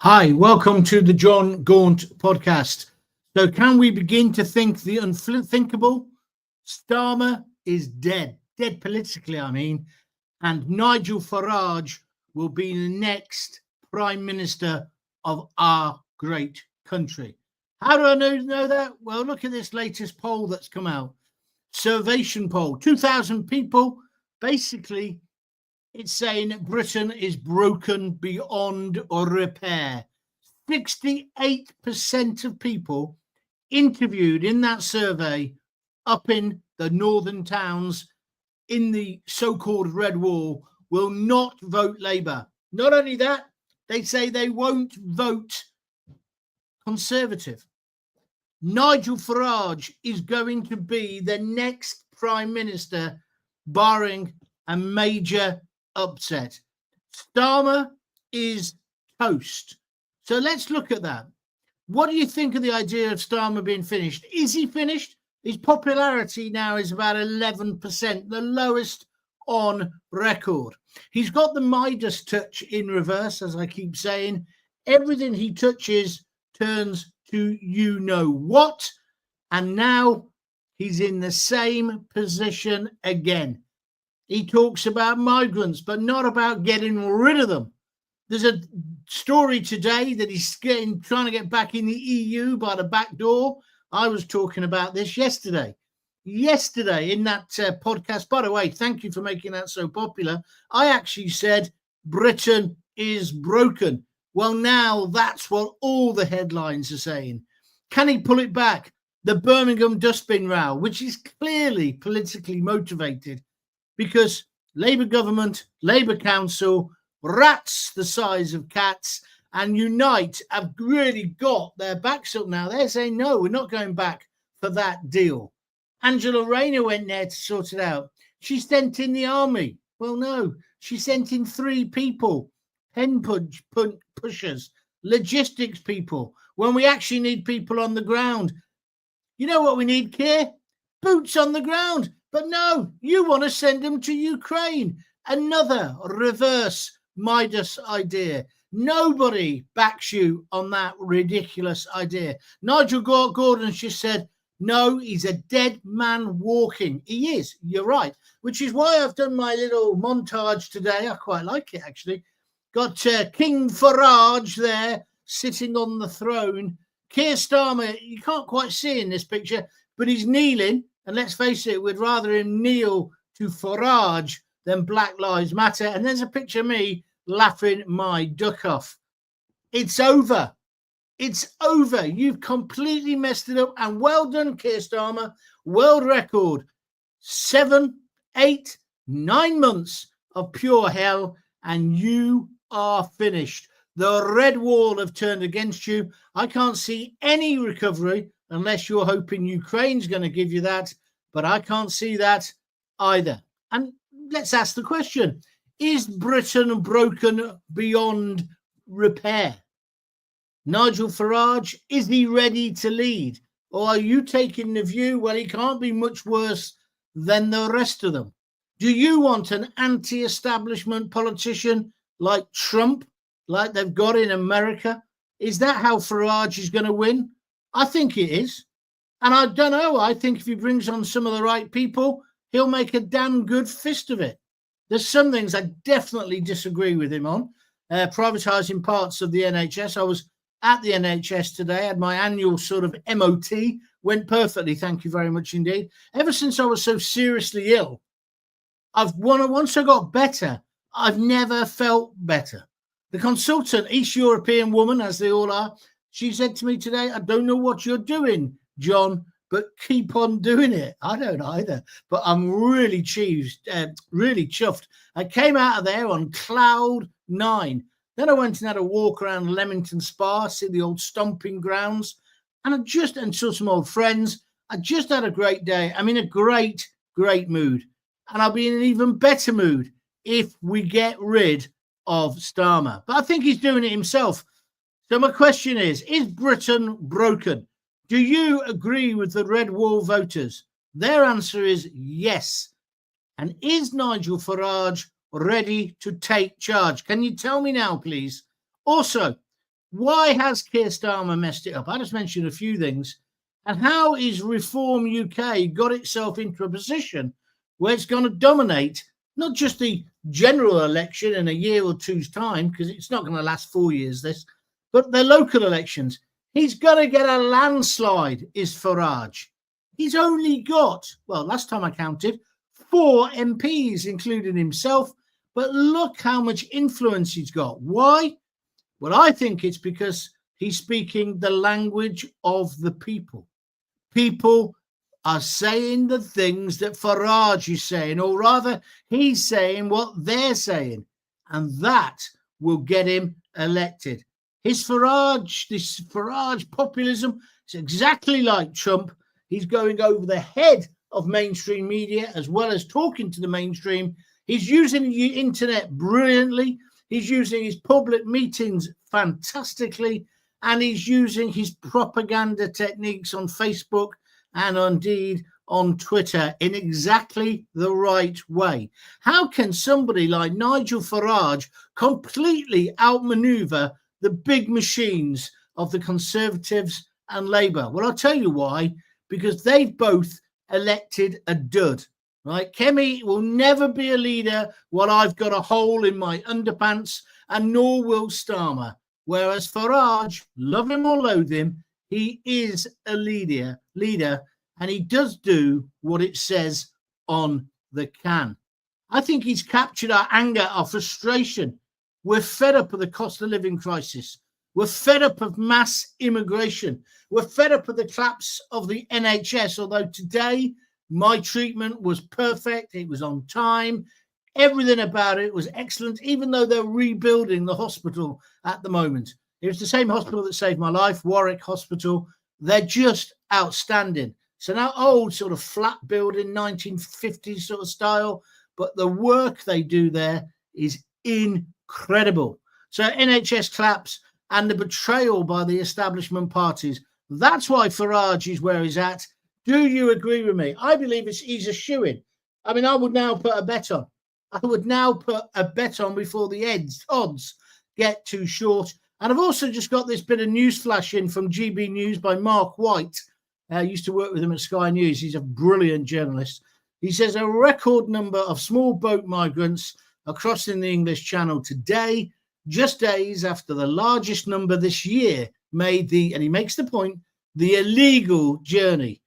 Hi, welcome to the Jon Gaunt podcast. So can we begin to think the unthinkable? Starmer is dead politically, I mean, and Nigel Farage will be the next Prime Minister of our great country. How do I know that? Well, look at this latest poll that's come out. Survation poll, 2,000 people. Basically, it's saying Britain is broken beyond repair. 68% of people interviewed in that survey up in the northern towns in the so-called Red Wall will not vote Labour. Not only that, they say they won't vote Conservative. Nigel Farage is going to be the next Prime Minister, barring a major upset. Starmer is toast. So let's look at that. What do you think of the idea of Starmer being finished? Is he finished? His popularity now is about 11%, the lowest on record. He's got the Midas touch in reverse, as I keep saying. Everything he touches turns to you know what. And now he's in the same position again. He talks about migrants, but not about getting rid of them. There's a story today that he's trying to get back in the EU by the back door. I was talking about this yesterday. Yesterday in that podcast, by the way, thank you for making that so popular. I actually said Britain is broken. Well, now that's what all the headlines are saying. Can he pull it back? The Birmingham dustbin row, which is clearly politically motivated, because Labour government, Labour council, rats the size of cats, and Unite have really got their backs up now. They're saying, no, we're not going back for that deal. Angela Rayner went there to sort it out. She sent in the army. Well, no, she sent in 3 people, pen pushers, logistics people, when we actually need people on the ground. You know what we need, Keir? Boots on the ground. But no, you want to send them to Ukraine. Another reverse Midas idea. Nobody backs you on that ridiculous idea. Nigel Gordon just said, no, he's a dead man walking. He is, you're right. Which is why I've done my little montage today. I quite like it, actually. Got King Farage there, sitting on the throne. Keir Starmer, you can't quite see in this picture, but he's kneeling. And let's face it, we'd rather him kneel to Farage than Black Lives Matter. And there's a picture of me laughing my duck off. It's over. It's over. You've completely messed it up. And well done, Keir Starmer. World record. 7, 8, 9 months of pure hell, and you are finished. The Red Wall have turned against you. I can't see any recovery unless you're hoping Ukraine's going to give you that. But I can't see that either. And let's ask the question, is Britain broken beyond repair? Nigel Farage, is he ready to lead? Or are you taking the view, well, he can't be much worse than the rest of them? Do you want an anti-establishment politician like Trump, like they've got in America? Is that how Farage is going to win? I think it is. And I don't know. I think if he brings on some of the right people, he'll make a damn good fist of it. There's some things I definitely disagree with him on. Privatising parts of the NHS. I was at the NHS today, had my annual sort of MOT, went perfectly. Thank you very much indeed. Ever since I was so seriously ill, once I got better, I've never felt better. The consultant, East European woman, as they all are, she said to me today, I don't know what you're doing, John, but keep on doing it. I don't either, but I'm really really chuffed. I came out of there on cloud 9. Then I went and had a walk around Leamington Spa, see the old stomping grounds, and saw some old friends. I just had a great day. I'm in a great mood, and I'll be in an even better mood if we get rid of Starmer. But I think he's doing it himself. So my question is Britain broken? Do you agree with the Red Wall voters? Their answer is yes. And is Nigel Farage ready to take charge? Can you tell me now, please? Also, Why has Keir Starmer messed it up? I just mentioned a few things. And how is Reform UK got itself into a position where it's going to dominate not just the general election in a year or two's time, because it's not going to last 4 years, this, but the local elections. He's going to get a landslide, is Farage. He's only got, well, last time I counted, 4 MPs, including himself. But look how much influence he's got. Why? Well, I think it's because he's speaking the language of the people. People are saying the things that Farage is saying, or rather, he's saying what they're saying, and that will get him elected. This Farage populism, it's exactly like Trump. He's going over the head of mainstream media as well as talking to the mainstream. He's using the internet brilliantly. He's using his public meetings fantastically. And he's using his propaganda techniques on Facebook and indeed on Twitter in exactly the right way. How can somebody like Nigel Farage completely outmaneuver the big machines of the Conservatives and Labour? Well, I'll tell you why. Because they've both elected a dud, right? Kemi will never be a leader while I've got a hole in my underpants, and nor will Starmer. Whereas Farage, love him or loathe him, he is a leader, and he does do what it says on the can. I think he's captured our anger, our frustration. We're fed up of the cost of living crisis. We're fed up of mass immigration. We're fed up of the collapse of the NHS, although today my treatment was perfect. It was on time. Everything about it was excellent, even though they're rebuilding the hospital at the moment. It was the same hospital that saved my life, Warwick Hospital. They're just outstanding. So now old sort of flat building, 1950s sort of style, but the work they do there is incredible. So NHS collapse and the betrayal by the establishment parties. That's why Farage is where he's at. Do you agree with me? I believe he's a shoo-in. I mean, I would now put a bet on. I would now put a bet on before the odds get too short. And I've also just got this bit of news flash in from GB News by Mark White. I used to work with him at Sky News. He's a brilliant journalist. He says a record number of small boat migrants are crossing the English Channel today, just days after the largest number this year made and he makes the point, the illegal journey.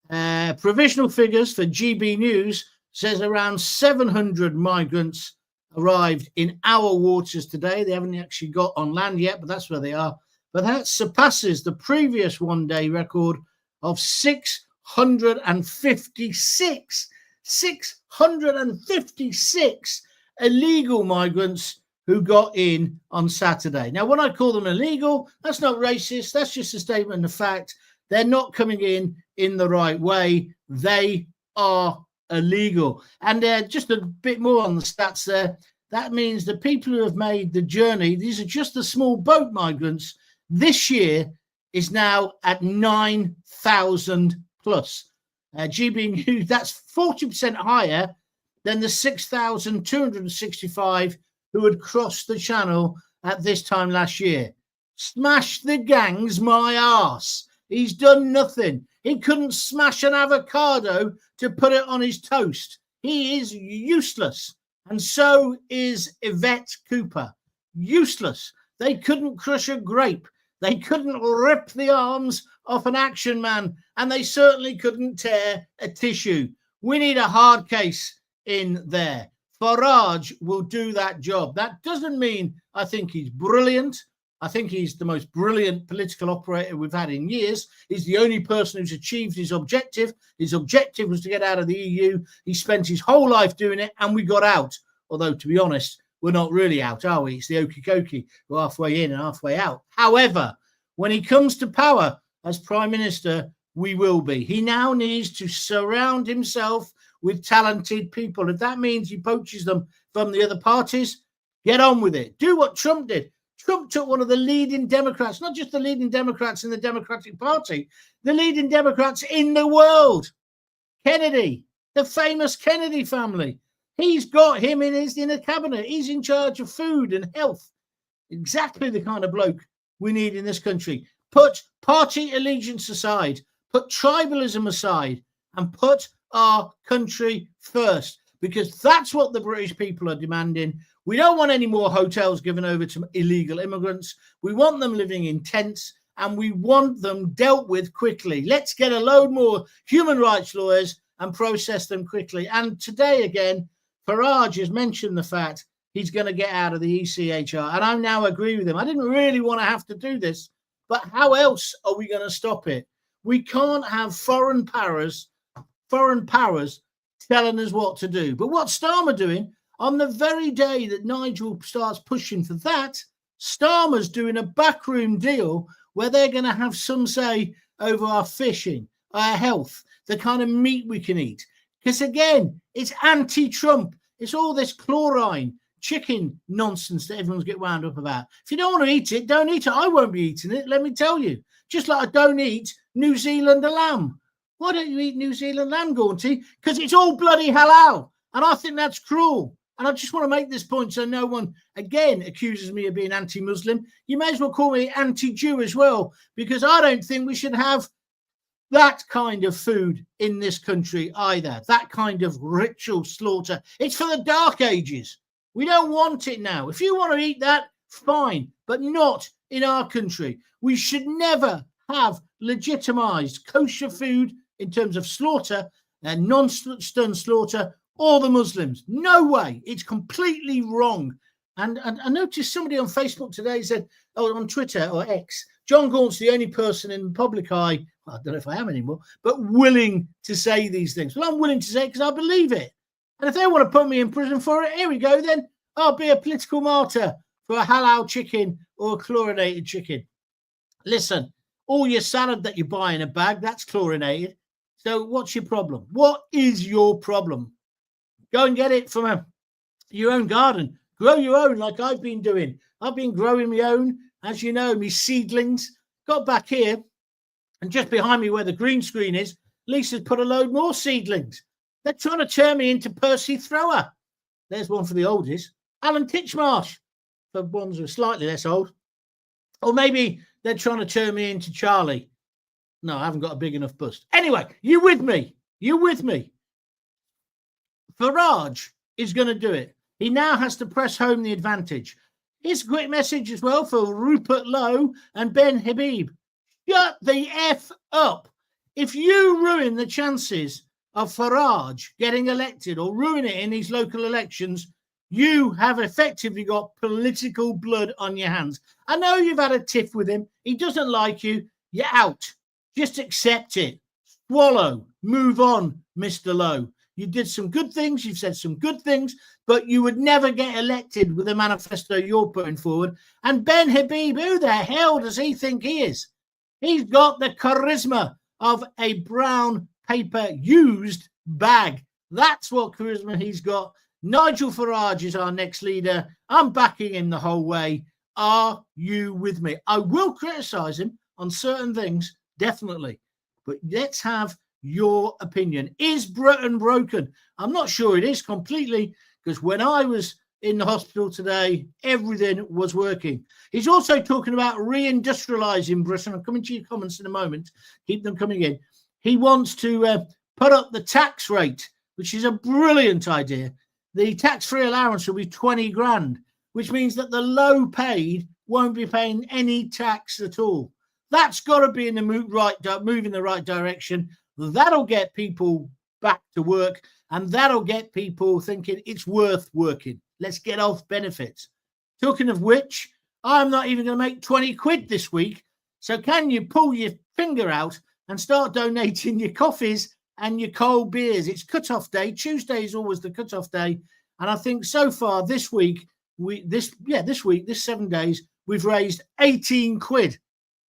Provisional figures for GB News says around 700 migrants arrived in our waters today. They haven't actually got on land yet, but that's where they are. But that surpasses the previous one-day record of 656 illegal migrants who got in on Saturday. Now, when I call them illegal, that's not racist. That's just a statement of fact. They're not coming in the right way. They are illegal. And just a bit more on the stats there. That means the people who have made the journey, these are just the small boat migrants, this year is now at 9,000 plus. GB News, that's 40% higher than the 6,265 who had crossed the channel at this time last year. Smash the gangs my arse. He's done nothing. He couldn't smash an avocado to put it on his toast. He is useless. And so is Yvette Cooper. Useless. They couldn't crush a grape. They couldn't rip the arms off an action man. And they certainly couldn't tear a tissue. We need a hard case in there. Farage will do that job. That doesn't mean I think he's brilliant. I think he's the most brilliant political operator we've had in years. He's the only person who's achieved his objective. His objective was to get out of the EU. He spent his whole life doing it, and we got out. Although, to be honest, we're not really out, are we? It's the okie-dokie. We're halfway in and halfway out. However, when he comes to power as Prime Minister, we will be. He now needs to surround himself with talented people. If that means he poaches them from the other parties, get on with it. Do what Trump did. Trump took one of the leading Democrats, not just the leading Democrats in the Democratic Party, the leading Democrats in the world. Kennedy, the famous Kennedy family. He's got him in a cabinet. He's in charge of food and health. Exactly the kind of bloke we need in this country. Put party allegiance aside, put tribalism aside, and put our country first, because that's what the British people are demanding. We don't want any more hotels given over to illegal immigrants. We want them living in tents, and we want them dealt with quickly. Let's get a load more human rights lawyers and process them quickly. And today, again, Farage has mentioned the fact he's going to get out of the ECHR. And I now agree with him. I didn't really want to have to do this, but how else are we going to stop it? We can't have foreign powers telling us what to do. But what's Starmer doing? On the very day that Nigel starts pushing for that, Starmer's doing a backroom deal where they're going to have some say over our fishing, our health, the kind of meat we can eat. Because again, it's anti-Trump. It's all this chlorine, chicken nonsense that everyone's get wound up about. If you don't want to eat it, don't eat it. I won't be eating it, let me tell you. Just like I don't eat New Zealand lamb. Why don't you eat New Zealand lamb, Gaunty? Because it's all bloody halal. And I think that's cruel. And I just want to make this point so no one, again, accuses me of being anti-Muslim. You may as well call me anti-Jew as well, because I don't think we should have that kind of food in this country either, that kind of ritual slaughter. It's for the Dark Ages. We don't want it now. If you want to eat that, fine, but not in our country. We should never have legitimized kosher food in terms of slaughter and non-stun slaughter, or the Muslims. No way. It's completely wrong. And I noticed somebody on Facebook today said, oh, on Twitter or X, Jon Gaunt's the only person in the public eye, I don't know if I am anymore, but willing to say these things. Well, I'm willing to say it because I believe it. And if they want to put me in prison for it, here we go, then I'll be a political martyr for a halal chicken or a chlorinated chicken. Listen, all your salad that you buy in a bag, that's chlorinated. So what's your problem? What is your problem? Go and get it from your own garden. Grow your own like I've been doing. I've been growing my own, as you know, me seedlings. Got back here, and just behind me where the green screen is, Lisa's put a load more seedlings. They're trying to turn me into Percy Thrower. There's one for the oldies. Alan Titchmarsh, for ones who are slightly less old. Or maybe they're trying to turn me into Charlie. No, I haven't got a big enough bust. Anyway, you with me? You with me? Farage is going to do it. He now has to press home the advantage. Here's a quick message as well for Rupert Lowe and Ben Habib. Shut the F up. If you ruin the chances of Farage getting elected or ruin it in these local elections, you have effectively got political blood on your hands. I know you've had a tiff with him. He doesn't like you. You're out. Just accept it. Swallow. Move on, Mr. Lowe. You did some good things. You've said some good things, but you would never get elected with the manifesto you're putting forward. And Ben Habib, who the hell does he think he is? He's got the charisma of a brown paper used bag. That's what charisma he's got. Nigel Farage is our next leader. I'm backing him the whole way. Are you with me? I will criticize him on certain things, definitely. But let's have your opinion. Is Britain broken? I'm not sure it is completely, because when I was in the hospital today, everything was working. He's also talking about re-industrialising Britain. I'm coming to your comments in a moment. Keep them coming in. He wants to put up the tax rate, which is a brilliant idea. The tax-free allowance will be 20 grand, which means that the low paid won't be paying any tax at all. That's got to be in the move in the right direction. That'll get people back to work, and that'll get people thinking it's worth working. Let's get off benefits. Talking of which, I'm not even going to make 20 quid this week. So can you pull your finger out and start donating your coffees and your cold beers? It's cut-off day. Tuesday is always the cut-off day. And I think so far this week, this 7 days, we've raised 18 quid.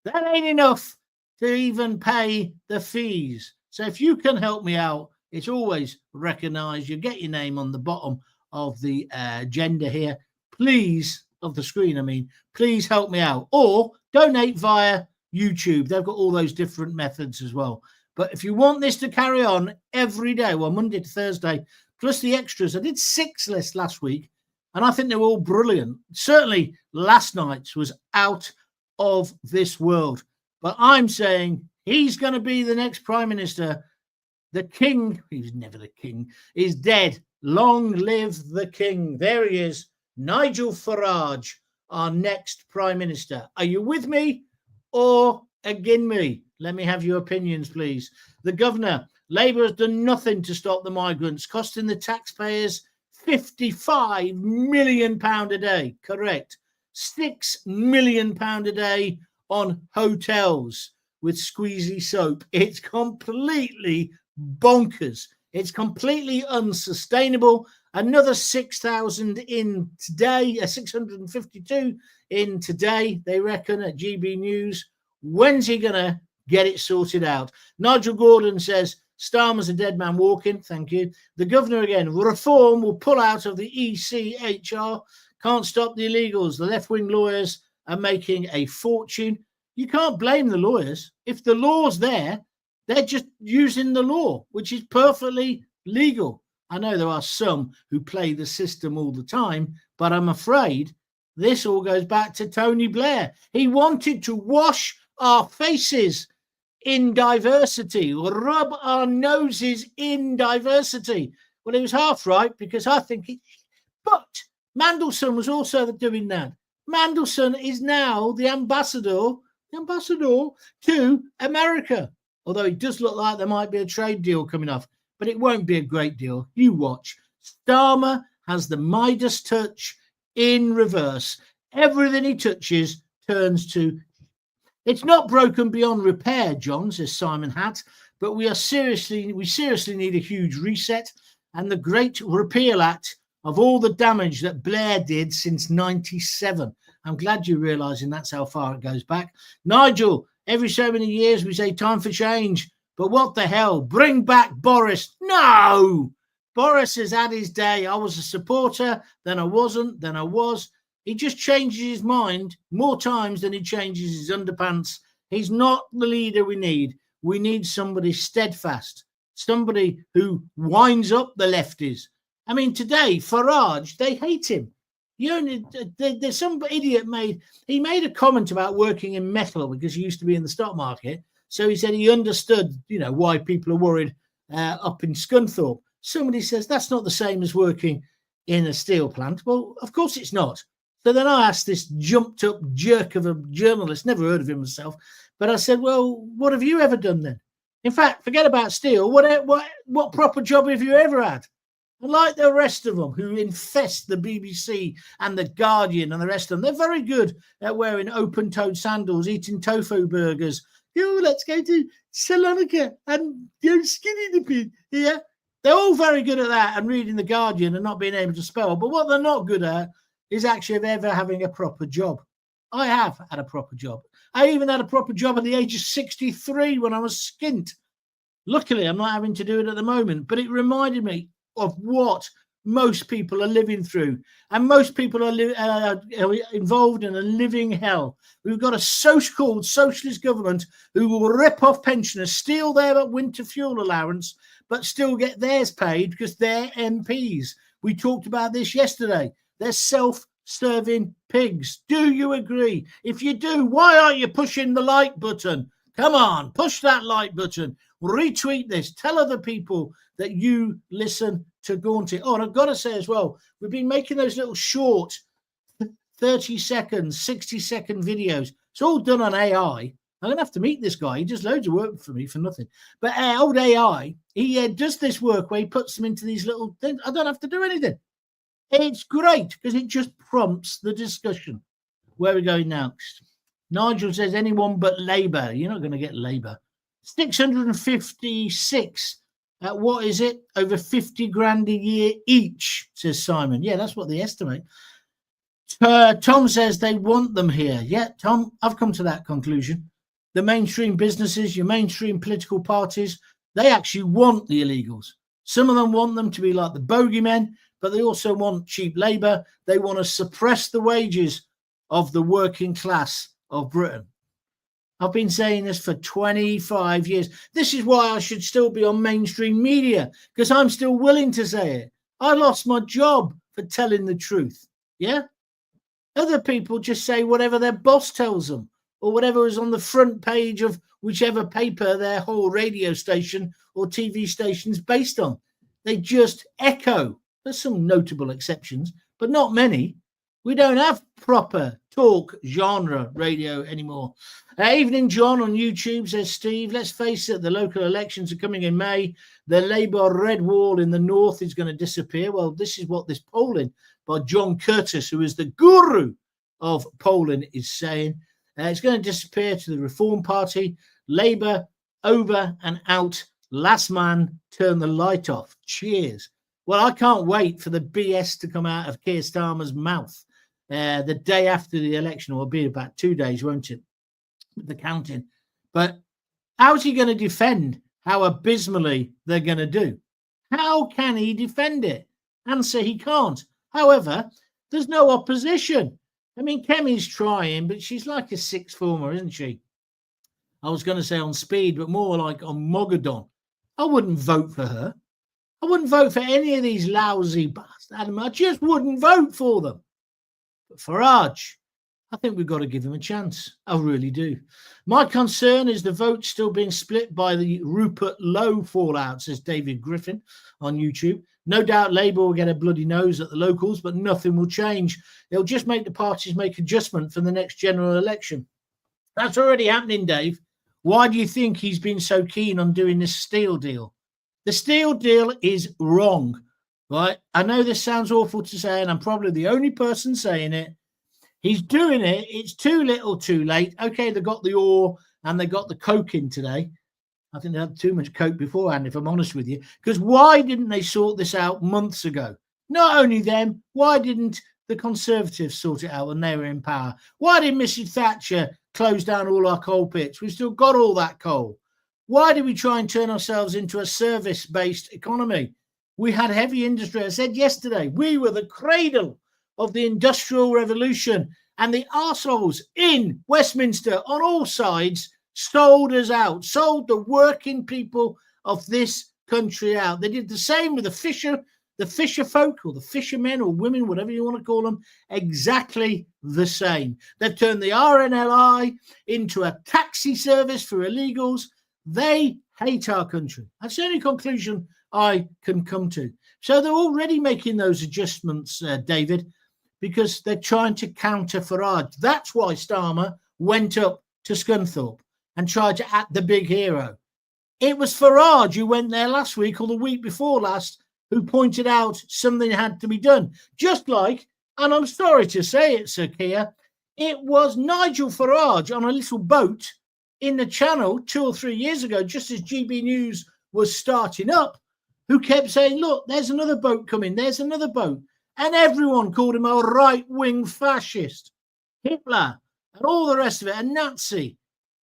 That ain't enough to even pay the fees. So if you can help me out, it's always recognised. You get your name on the bottom of the agenda here. Please, of the screen, I mean, please help me out. Or donate via YouTube. They've got all those different methods as well. But if you want this to carry on every day, well, Monday to Thursday, plus the extras. I did 6 lists last week, and I think they were all brilliant. Certainly last night's was out of this world. But I'm saying he's going to be the next Prime Minister. The king, he's never the king, is dead. Long live the king. There he is, Nigel Farage, our next Prime Minister. Are you with me or against me? Let me have your opinions, please. The governor, Labour has done nothing to stop the migrants, costing the taxpayers £55 million a day. Correct. £6 million a day on hotels with squeezy soap. It's completely bonkers. It's completely unsustainable. Another 6,000 in today, 652 in today, they reckon at GB News. When's he going to get it sorted out? Nigel Gordon says, Starmer's a dead man walking. Thank you. The governor again, reform will pull out of the ECHR. Can't stop the illegals. The left-wing lawyers are making a fortune. You can't blame the lawyers. If the law's there, they're just using the law, which is perfectly legal. I know there are some who play the system all the time, but I'm afraid this all goes back to Tony Blair. He wanted to wash our faces in diversity, rub our noses in diversity. Well, he was half right, because I think it... But Mandelson was also doing that. Mandelson is now the ambassador to America. Although it does look like there might be a trade deal coming off, but it won't be a great deal. You watch. Starmer has the Midas touch in reverse. Everything he touches turns to... It's not broken beyond repair, John, says Simon Hatt, but we seriously need a huge reset and the Great Repeal Act of all the damage that Blair did since 97. I'm glad you're realising that's how far it goes back. Nigel, every so many years we say time for change, but what the hell? Bring back Boris. No! Boris has had his day. I was a supporter, then I wasn't, then I was. He just changes his mind more times than he changes his underpants. He's not the leader we need. We need somebody steadfast, somebody who winds up the lefties. I mean, today, Farage, they hate him. There's some idiot made a comment about working in metal because he used to be in the stock market. So he said he understood, why people are worried up in Scunthorpe. Somebody says that's not the same as working in a steel plant. Well, of course it's not. So then I asked this jumped up jerk of a journalist, never heard of him myself, but I said, well, what have you ever done then? In fact, forget about steel. What proper job have you ever had? And like the rest of them who infest the BBC and the Guardian and the rest of them, they're very good at wearing open-toed sandals, eating tofu burgers. Let's go to Salonika and skinny dipping. Yeah, they're all very good at that and reading the Guardian and not being able to spell. But what they're not good at is actually ever having a proper job. I have had a proper job. I even had a proper job at the age of 63 when I was skint. Luckily, I'm not having to do it at the moment, but it reminded me of what most people are living through. And most people are involved in a living hell. We've got a so-called socialist government who will rip off pensioners, steal their winter fuel allowance, but still get theirs paid because they're MPs. We talked about this yesterday. They're self-serving pigs. Do you agree? If you do, why aren't you pushing the like button? Come on, push that like button. Retweet this. Tell other people that you listen to Gaunt. Oh, and I've got to say as well, we've been making those little short 30 seconds, 60-second videos. It's all done on AI. I'm going to have to meet this guy. He does loads of work for me for nothing. But old AI, he does this work where he puts them into these little things. I don't have to do anything. It's great because it just prompts the discussion. Where are we going next? Nigel says anyone but Labour. You're not going to get Labour. 656. What is it? Over 50 grand a year each, says Simon. Yeah, that's what they estimate. Tom says they want them here. Yeah, Tom, I've come to that conclusion. The mainstream businesses, your mainstream political parties, they actually want the illegals. Some of them want them to be like the bogeymen, but they also want cheap labour. They want to suppress the wages of the working class of Britain. I've been saying this for 25 years. This is why I should still be on mainstream media, because I'm still willing to say it. I lost my job for telling the truth. Yeah? Other people just say whatever their boss tells them. or whatever is on the front page of whichever paper their whole radio station or TV station's based on. They just echo. There's some notable exceptions, but not many. We don't have proper talk genre radio anymore. Evening, John on YouTube, says Steve. Let's face it, the local elections are coming in May. The Labour red wall in the north is going to disappear. Well, this is what this polling by John Curtis, who is the guru of polling, is saying. It's going to disappear to the Reform Party. Labour over and out. Last man turn the light off. Cheers. Well, I can't wait for the BS to come out of Keir Starmer's mouth the day after the election, or it'll be about 2 days, won't it? The counting. But how's he going to defend how abysmally they're going to do? How can he defend it? Answer, he can't. However, there's no opposition. I mean, Kemi's trying, but she's like a sixth former, isn't she? I was going to say on speed, but more like on Mogadon. I wouldn't vote for her. I wouldn't vote for any of these lousy bastards. I just wouldn't vote for them. But Farage, I think we've got to give him a chance. I really do. My concern is the vote still being split by the Rupert Lowe fallout, says David Griffin on YouTube. No doubt Labour will get a bloody nose at the locals, but nothing will change. It'll just make the parties make adjustment for the next general election. That's already happening, Dave. Why do you think he's been so keen on doing this steel deal? The steel deal is wrong, right? I know this sounds awful to say, and I'm probably the only person saying it. He's doing it. It's too little, too late. Okay, they got the ore and they got the coke in today. I think they had too much coke beforehand, if I'm honest with you. Because why didn't they sort this out months ago? Not only them, why didn't the Conservatives sort it out when they were in power? Why did Mrs. Thatcher close down all our coal pits? We've still got all that coal. Why did we try and turn ourselves into a service-based economy? We had heavy industry. I said yesterday, we were the cradle of the Industrial Revolution, and the arseholes in Westminster on all sides sold us out, sold the working people of this country out. They did the same with the fisher folk, or the fishermen or women, whatever you want to call them, exactly the same. They've turned the RNLI into a taxi service for illegals. They hate our country. That's the only conclusion I can come to. So they're already making those adjustments, David, because they're trying to counter Farage. That's why Starmer went up to Scunthorpe and tried to act the big hero. It was Farage who went there last week or the week before last who pointed out something had to be done. Just like, and I'm sorry to say it, Sir Keir, it was Nigel Farage on a little boat in the Channel 2 or 3 years ago, just as GB News was starting up, who kept saying, look, there's another boat coming, there's another boat. And everyone called him a right-wing fascist, Hitler, and all the rest of it, a Nazi,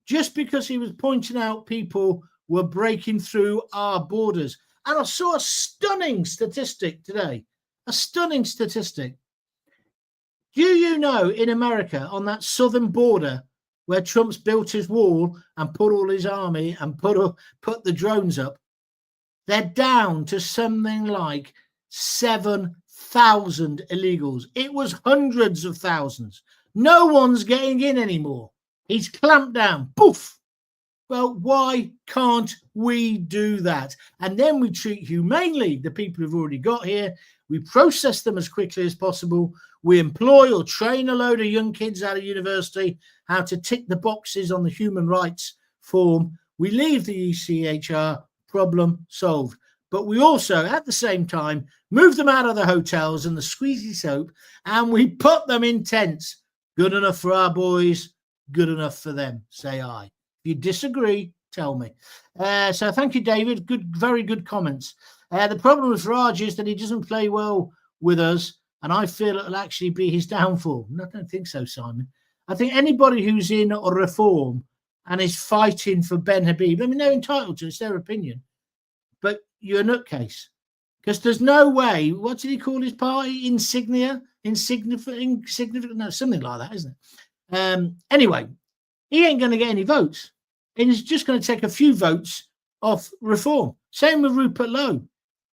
just because he was pointing out people were breaking through our borders. And I saw a stunning statistic today, a stunning statistic. Do you know in America, on that southern border, where Trump's built his wall and put all his army and put the drones up, they're down to something like 7,000 illegals. It was hundreds of thousands. No one's getting in anymore. He's clamped down. Poof. Well, why can't we do that? And then we treat humanely the people who've already got here. We process them as quickly as possible. We employ or train a load of young kids out of university how to tick the boxes on the human rights form. We leave the ECHR, problem solved. But we also, at the same time, move them out of the hotels and the squeezy soap, and we put them in tents. Good enough for our boys, good enough for them, say I. If you disagree, tell me. So thank you, David. Good, very good comments. The problem with Farage is that he doesn't play well with us, and I feel it'll actually be his downfall. No, I don't think so, Simon. I think anybody who's in a reform and is fighting for Ben Habib, I mean, they're entitled to it, it's their opinion, but you're a nutcase. Because there's no way, what did he call his party? Insignificant, no, something like that, isn't it? Anyway, he ain't going to get any votes. And he's just going to take a few votes off reform. Same with Rupert Lowe.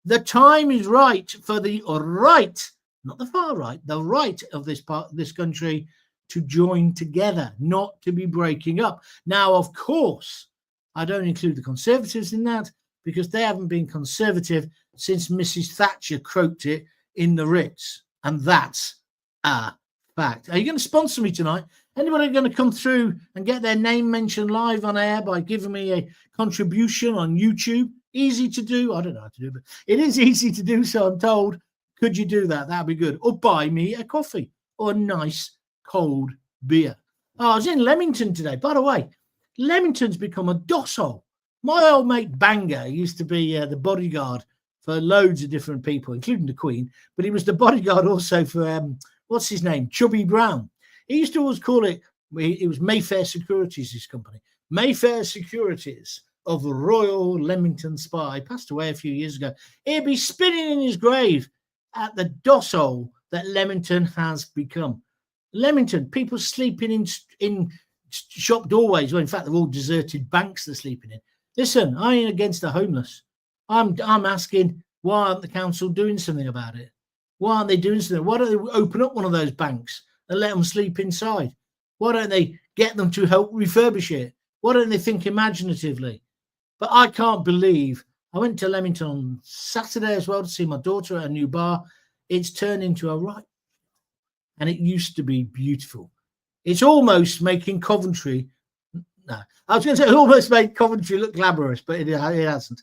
The time is right for the right, not the far right, the right of this country to join together, not to be breaking up. Now, of course, I don't include the Conservatives in that because they haven't been Conservative since Mrs. Thatcher croaked it in the Ritz. And that's a fact. Are you going to sponsor me tonight? Anybody going to come through and get their name mentioned live on air by giving me a contribution on YouTube? Easy to do. I don't know how to do it, but it is easy to do, so I'm told. Could you do that? That'd be good. Or buy me a coffee or a nice cold beer. Oh, I was in Leamington today. By the way, Leamington's become a docile. My old mate Bangor used to be the bodyguard for loads of different people, including the Queen, but he was the bodyguard also for, what's his name, Chubby Brown. He used to always call it was Mayfair Securities, his company. Mayfair Securities of the Royal Leamington Spa. He passed away a few years ago. He'd be spinning in his grave at the docile that Leamington has become. Leamington, people sleeping in shop doorways. Well, in fact, they're all deserted banks they're sleeping in. Listen, I ain't against the homeless. I'm asking, why aren't the council doing something about it? Why aren't they doing something? Why don't they open up one of those banks and let them sleep inside? Why don't they get them to help refurbish it? Why don't they think imaginatively? But I can't believe I went to Leamington on Saturday as well to see my daughter at a new bar. It's turned into a right, and it used to be beautiful. It's almost making Coventry. No, I was going to say it almost made Coventry look glamorous, but it hasn't.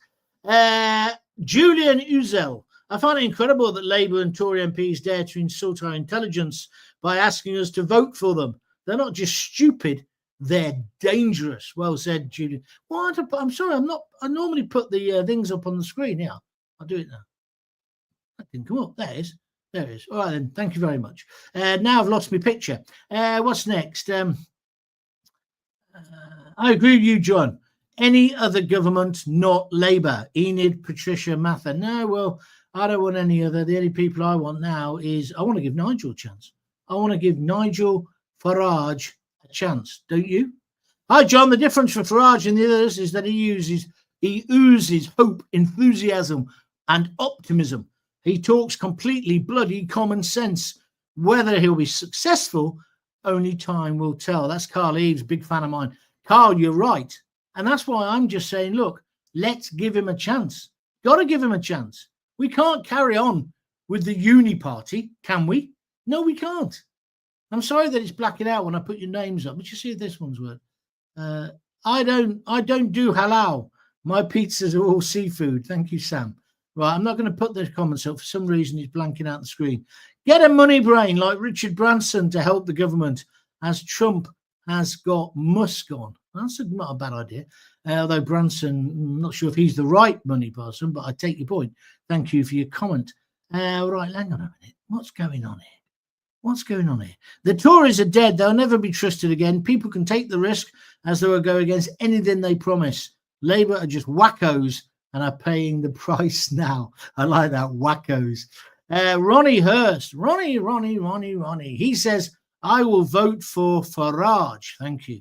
Julian Uzel. I find it incredible that Labour and Tory MPs dare to insult our intelligence by asking us to vote for them. They're not just stupid, they're dangerous. Well said, Julian. Why? I'm sorry, I'm not. I normally put the things up on the screen. Yeah, I'll do it now. That didn't come up. There it is. There it is. All right, then. Thank you very much. Now I've lost my picture. What's next? I agree with you, John. Any other government, not Labour. Enid, Patricia, Mather. No, well, I don't want any other. The only people I want now is I want to give Nigel a chance. I want to give Nigel Farage a chance. Don't you? Hi, John. The difference for Farage and the others is that he oozes hope, enthusiasm, and optimism. He talks completely bloody common sense. Whether he'll be successful, only time will tell. That's Carl Eves, big fan of mine. Carl, you're right. And that's why I'm just saying, look, let's give him a chance. Got to give him a chance. We can't carry on with the uni party, can we? No, we can't. I'm sorry that it's blacking out when I put your names up. But you see if this one's word. I don't do halal. My pizzas are all seafood. Thank you, Sam. Right, I'm not going to put those comments up. For some reason, he's blanking out the screen. Get a money brain like Richard Branson to help the government, as Trump has got Musk on. That's not a bad idea. Although Branson, I'm not sure if he's the right money person, but I take your point. Thank you for your comment. Right, hang on a minute. What's going on here? What's going on here? The Tories are dead. They'll never be trusted again. People can take the risk as they will go against anything they promise. Labour are just wackos and are paying the price now. I like that, wackos. Ronnie Hurst. Ronnie. He says, I will vote for Farage. Thank you.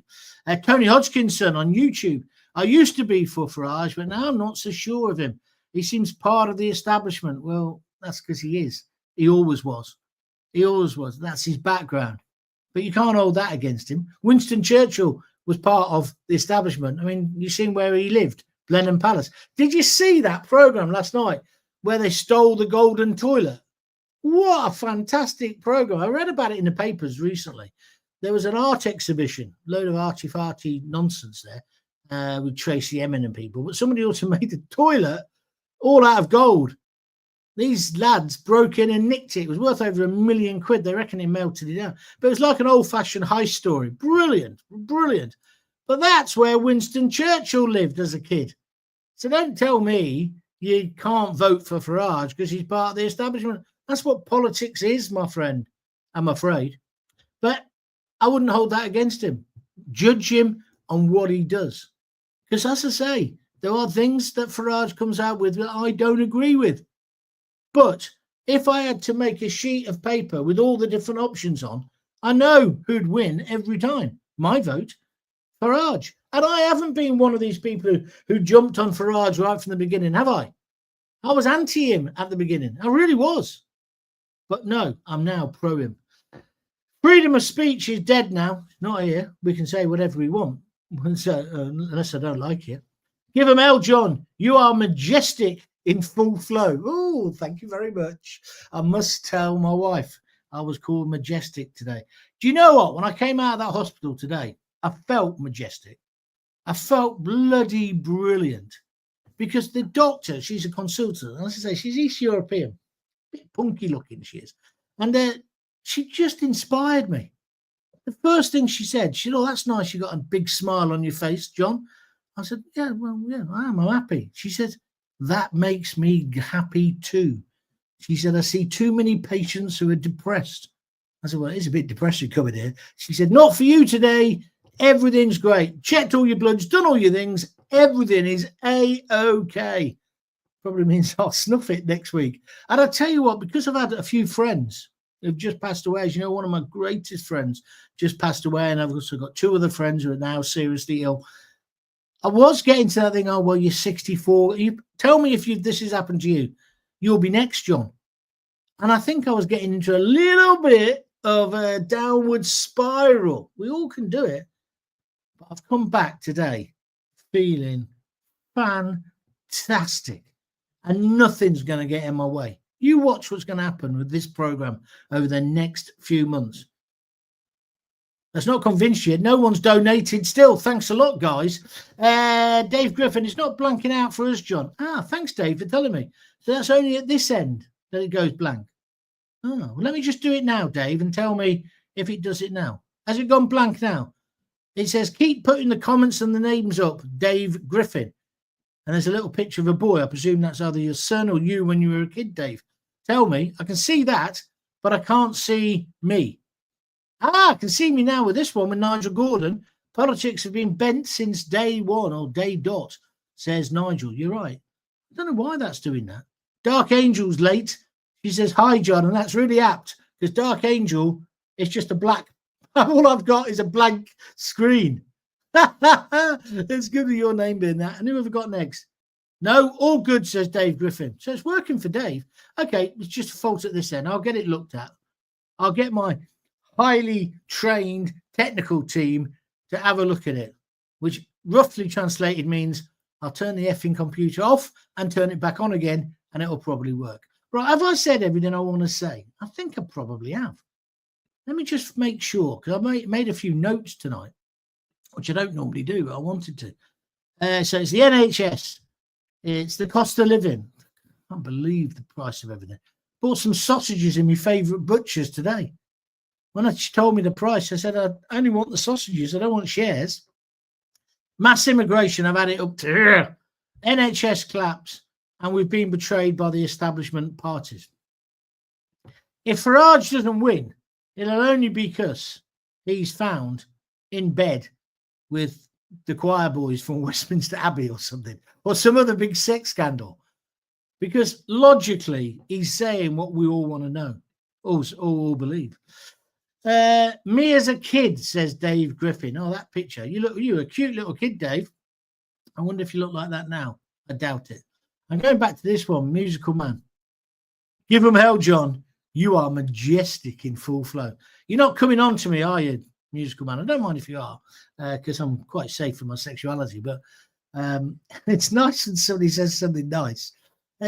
Tony Hodgkinson on YouTube. I used to be for Farage, but now I'm not so sure of him. He seems part of the establishment. Well, that's because he is. He always was. That's his background. But you can't hold that against him. Winston Churchill was part of the establishment. I mean, you've seen where he lived, Blenheim Palace. Did you see that programme last night where they stole the golden toilet? What a fantastic programme. I read about it in the papers recently. There was an art exhibition, load of arty-farty nonsense there with Tracy Emin and people. But somebody also made a toilet all out of gold. These lads broke in and nicked it. It was worth over £1 million. They reckon they melted it down. But it was like an old-fashioned heist story. Brilliant. But that's where Winston Churchill lived as a kid. So don't tell me you can't vote for Farage because he's part of the establishment. That's what politics is, my friend, I'm afraid. But I wouldn't hold that against him. Judge him on what he does. Because as I say, there are things that Farage comes out with that I don't agree with. But if I had to make a sheet of paper with all the different options on, I know who'd win every time. My vote, Farage. And I haven't been one of these people who jumped on Farage right from the beginning, have I? I was anti him at the beginning. I really was. But no, I'm now pro him. Freedom of speech is dead now. Not here. We can say whatever we want, unless I don't like it. Give them hell, John. You are majestic in full flow. Oh, thank you very much. I must tell my wife I was called majestic today. Do you know what? When I came out of that hospital today, I felt majestic. I felt bloody brilliant because the doctor, she's a consultant, and as I say, she's East European, a bit punky looking she is, and she just inspired me. The first thing she said, oh, that's nice. You got a big smile on your face, John. I said, yeah, I am. I'm happy. She said, that makes me happy too. She said, I see too many patients who are depressed. I said, well, it's a bit depressing coming here. She said, not for you today. Everything's great. Checked all your bloods, done all your things. Everything is A-OK. Probably means I'll snuff it next week. And I tell you what, because I've had a few friends who've just passed away, as you know, one of my greatest friends just passed away, and I've also got two other friends who are now seriously ill. I was getting to that thing, oh, well, you're 64. You tell me if this has happened to you. You'll be next, John. And I think I was getting into a little bit of a downward spiral. We all can do it. But I've come back today feeling fantastic. And nothing's going to get in my way. You watch what's going to happen with this program over the next few months. That's not convinced yet. No one's donated still. Thanks a lot, guys. Dave Griffin, it's not blanking out for us, John. Thanks, Dave, for telling me. So that's only at this end that it goes blank. Well, let me just do it now, Dave, and tell me if it does it now. Has it gone blank now? It says, keep putting the comments and the names up, Dave Griffin. And there's a little picture of a boy. I presume that's either your son or you when you were a kid, Dave. Tell me. I can see that, but I can't see me. I can see me now with this one with Nigel Gordon. Politics have been bent since day one or day dot, says Nigel. You're right. I don't know why that's doing that. Dark Angel's late. She says, hi, John. And that's really apt because Dark Angel is just a black. All I've got is a blank screen. It's good with your name being that. And who have I got next? No, all good, says Dave Griffin. So it's working for Dave. Okay, it's just a fault at this end. I'll get it looked at. I'll get my highly trained technical team to have a look at it, which roughly translated means I'll turn the effing computer off and turn it back on again, and it'll probably work. Right, have I said everything I want to say? I think I probably have. Let me just make sure, because I made a few notes tonight, which I don't normally do, but I wanted to. So it's the NHS. It's the cost of living. I can't believe the price of everything. Bought some sausages in my favourite butcher's today. When she told me the price, I said, I only want the sausages. I don't want shares. Mass immigration, I've had it up to here. NHS collapse, and we've been betrayed by the establishment parties. If Farage doesn't win, it'll only be because he's found in bed with the choir boys from Westminster Abbey or something, or some other big sex scandal. Because logically, he's saying what we all want to know, all believe. Me as a kid, says Dave Griffin. Oh, that picture. You were a cute little kid, Dave. I wonder if you look like that now. I doubt it. I'm going back to this one, Musical Man. Give them hell, John. You are majestic in full flow. You're not coming on to me, are you, Musical Man? I don't mind if you are, because I'm quite safe in my sexuality, but it's nice when somebody says something nice.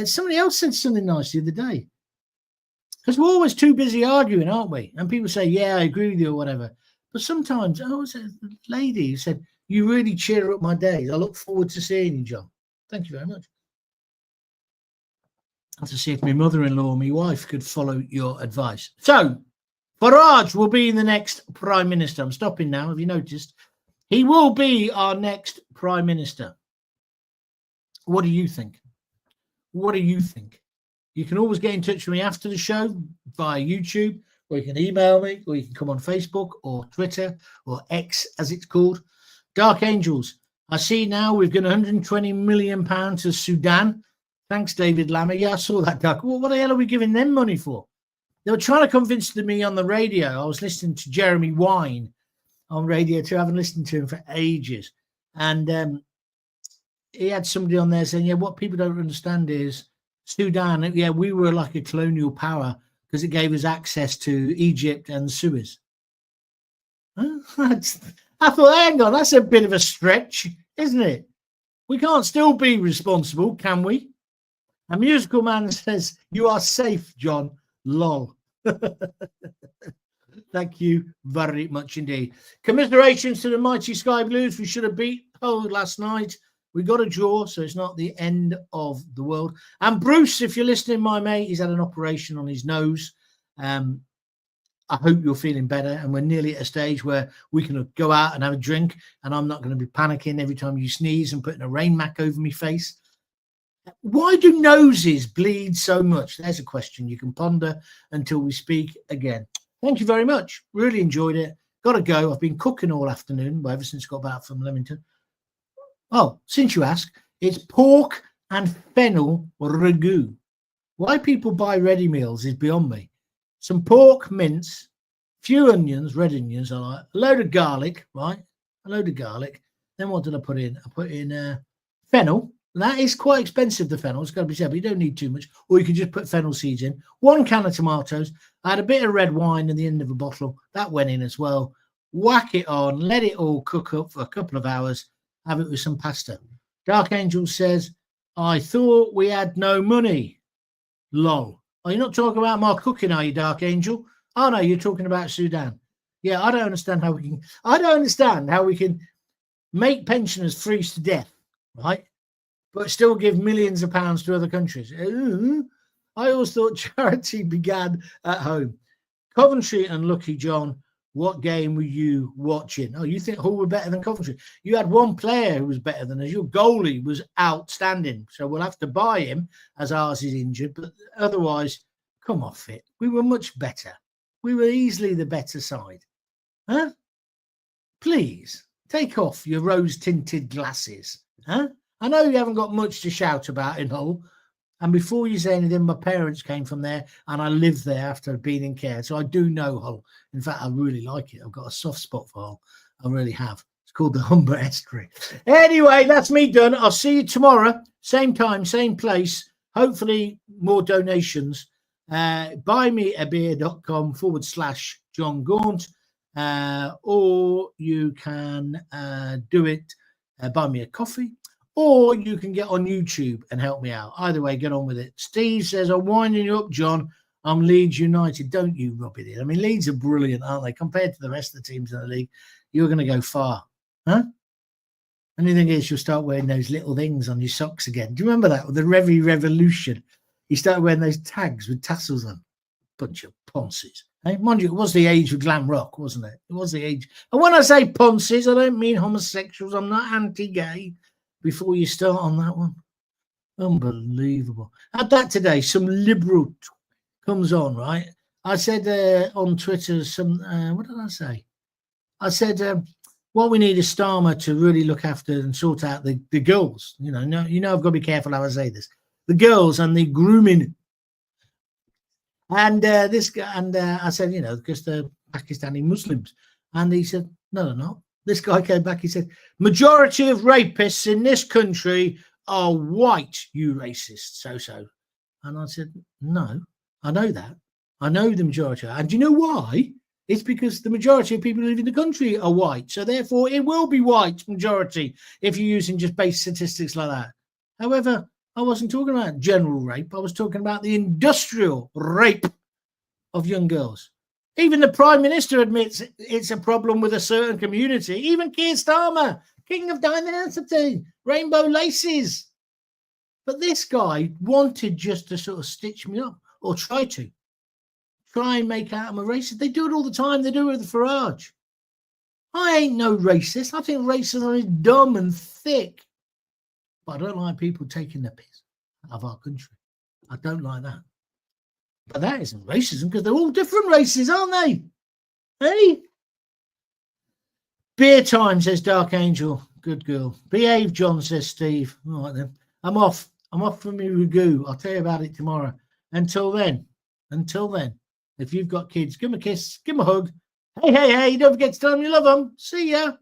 Somebody else said something nice the other day. Because we're always too busy arguing, aren't we? And people say, yeah, I agree with you or whatever. But sometimes, it was a lady who said, you really cheer up my days. I look forward to seeing you, John. Thank you very much. I have to see if my mother-in-law or my wife could follow your advice. So, Farage will be the next Prime Minister. I'm stopping now, have you noticed? He will be our next Prime Minister. What do you think? What do you think? You can always get in touch with me after the show via YouTube, or you can email me, or you can come on Facebook or Twitter or X, as it's called. Dark Angels. I see now we've given £120 million to Sudan. Thanks, David Lammer. Yeah, I saw that, Dark. Well, what the hell are we giving them money for? They were trying to convince me on the radio. I was listening to Jeremy Wine on Radio 2. I haven't listened to him for ages. And he had somebody on there saying, yeah, what people don't understand is Sudan, yeah, we were like a colonial power because it gave us access to Egypt and Suez. I thought, hang on, that's a bit of a stretch, isn't it? We can't still be responsible, can we? A musical man says, you are safe, John. Lol. Thank you very much indeed. Commiserations to the mighty Sky Blues. We should have beat Hull last night. We got a draw, so it's not the end of the world. And Bruce, if you're listening, my mate, he's had an operation on his nose. I hope you're feeling better, and we're nearly at a stage where we can go out and have a drink, and I'm not going to be panicking every time you sneeze and putting a rain mac over my face. Why do noses bleed so much? There's a question you can ponder until we speak again. Thank you very much. Really enjoyed it. Got to go. I've been cooking all afternoon, but ever since I got back from Leamington. Oh, since you ask, it's pork and fennel ragu. Why people buy ready meals is beyond me. Some pork mince, few onions, red onions, I like, a load of garlic, right? A load of garlic. Then what did I put in? I put in fennel. That is quite expensive, the fennel. It's got to be said, but you don't need too much. Or you can just put fennel seeds in. 1 can of tomatoes. I had a bit of red wine at the end of a bottle. That went in as well. Whack it on. Let it all cook up for a couple of hours. Have it with some pasta. Dark Angel says, I thought we had no money. Lol. Are you not talking about my cooking, are you, Dark Angel? Oh, no, you're talking about Sudan. Yeah, I don't understand how we can make pensioners freeze to death, right? But still give millions of pounds to other countries. I always thought charity began at home. Coventry and Lucky John, what game were you watching? Oh, you think Hull were better than Coventry? You had one player who was better than us. Your goalie was outstanding. So we'll have to buy him as ours is injured. But otherwise, come off it. We were much better. We were easily the better side. Huh? Please, take off your rose-tinted glasses. Huh? I know you haven't got much to shout about in Hull. And before you say anything, my parents came from there and I lived there after being in care. So I do know Hull. In fact, I really like it. I've got a soft spot for Hull. I really have. It's called the Humber Estuary. Anyway, that's me done. I'll see you tomorrow. Same time, same place. Hopefully more donations. buymeabeer.com/Jon Gaunt. Or you can do it, buy me a coffee. Or you can get on YouTube and help me out. Either way, get on with it. Steve says, I'm winding you up, John. I'm Leeds United. Don't you rub it in. I mean, Leeds are brilliant, aren't they? Compared to the rest of the teams in the league, you're going to go far. Huh? And the thing is, you'll start wearing those little things on your socks again. Do you remember that? With the Revy Revolution, you started wearing those tags with tassels on. Bunch of ponces. Hey, mind you, it was the age of glam rock, wasn't it? It was the age. And when I say ponces, I don't mean homosexuals. I'm not anti-gay. Before you start on that one. Unbelievable. Had that today. Some liberal comes on, right? I said on Twitter, what did I say? I said, what we need is Starmer to really look after and sort out the girls. You know, I've got to be careful how I say this. The girls and the grooming. And this guy, and I said, you know, because they're Pakistani Muslims. And he said, no, they're not. This guy came back, he said, majority of rapists in this country are white, you racist, so. And I said, no, I know that. I know the majority. And do you know why? It's because the majority of people who live in the country are white. So therefore, it will be white majority if you're using just base statistics like that. However, I wasn't talking about general rape. I was talking about the industrial rape of young girls. Even the Prime Minister admits it's a problem with a certain community. Even Keir Starmer, king of diversity, rainbow laces. But this guy wanted just to sort of stitch me up or try and make out I'm a racist. They do it all the time. They do it with Farage. I ain't no racist. I think racism is dumb and thick. But I don't like people taking the piss out of our country. I don't like that. But that isn't racism because they're all different races, aren't they? Hey? Beer time, says Dark Angel. Good girl. Behave, John, says Steve. All right, then. I'm off. I'm off from my ragu. I'll tell you about it tomorrow. Until then, if you've got kids, give them a kiss, give them a hug. Hey, don't forget to tell them you love them. See ya.